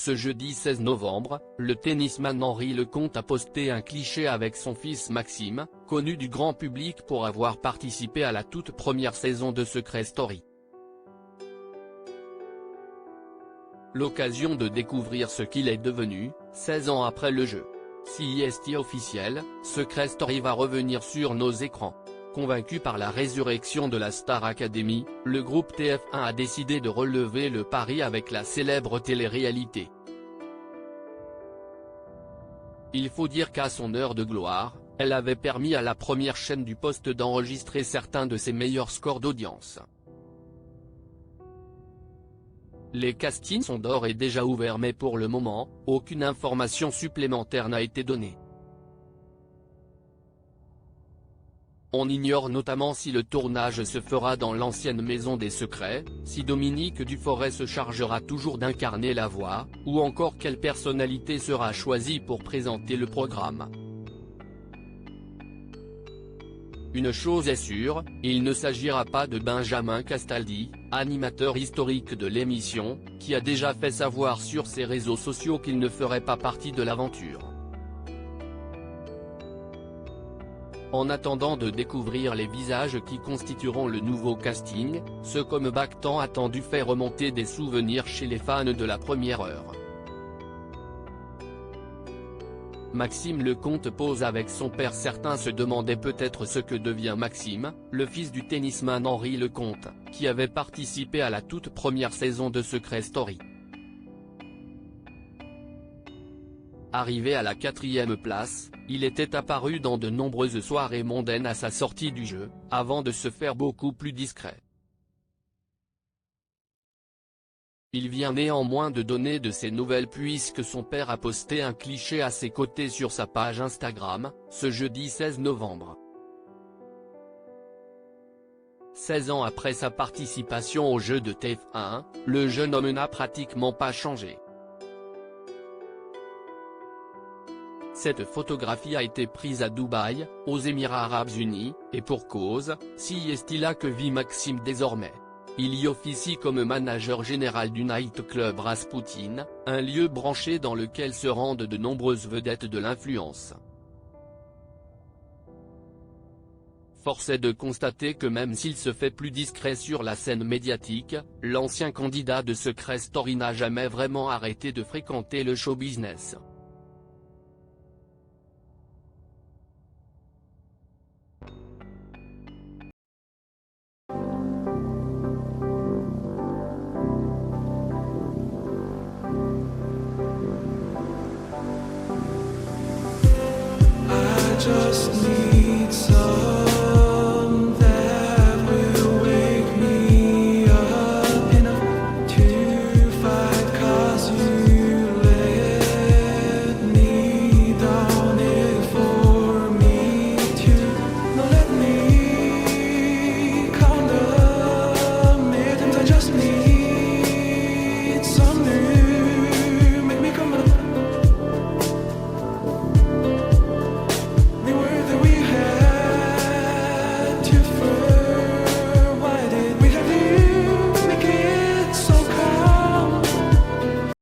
Ce jeudi 16 novembre, le tennisman Henri Lecomte a posté un cliché avec son fils Maxime, connu du grand public pour avoir participé à la toute première saison de Secret Story. L'occasion de découvrir ce qu'il est devenu, 16 ans après le jeu. Si est officiel, Secret Story va revenir sur nos écrans. Convaincu par la résurrection de la Star Academy, le groupe TF1 a décidé de relever le pari avec la célèbre télé-réalité. Il faut dire qu'à son heure de gloire, elle avait permis à la première chaîne du poste d'enregistrer certains de ses meilleurs scores d'audience. Les castings sont d'ores et déjà ouverts mais pour le moment, aucune information supplémentaire n'a été donnée. On ignore notamment si le tournage se fera dans l'ancienne maison des secrets, si Dominique Duforest se chargera toujours d'incarner la voix, ou encore quelle personnalité sera choisie pour présenter le programme. Une chose est sûre, il ne s'agira pas de Benjamin Castaldi, animateur historique de l'émission, qui a déjà fait savoir sur ses réseaux sociaux qu'il ne ferait pas partie de l'aventure. En attendant de découvrir les visages qui constitueront le nouveau casting, ce comeback tant attendu fait remonter des souvenirs chez les fans de la première heure. Maxime Lecomte pose avec son père. Certains se demandaient peut-être ce que devient Maxime, le fils du tennisman Henri Lecomte, qui avait participé à la toute première saison de Secret Story. Arrivé à la 4e place, il était apparu dans de nombreuses soirées mondaines à sa sortie du jeu, avant de se faire beaucoup plus discret. Il vient néanmoins de donner de ses nouvelles puisque son père a posté un cliché à ses côtés sur sa page Instagram, ce jeudi 16 novembre. 16 ans après sa participation au jeu de TF1, le jeune homme n'a pratiquement pas changé. Cette photographie a été prise à Dubaï, aux Émirats Arabes Unis, et pour cause, si est-il là que vit Maxime désormais. Il y officie comme manager général du nightclub Rasputin, un lieu branché dans lequel se rendent de nombreuses vedettes de l'influence. Force est de constater que même s'il se fait plus discret sur la scène médiatique, l'ancien candidat de Secret Story n'a jamais vraiment arrêté de fréquenter le show business. Just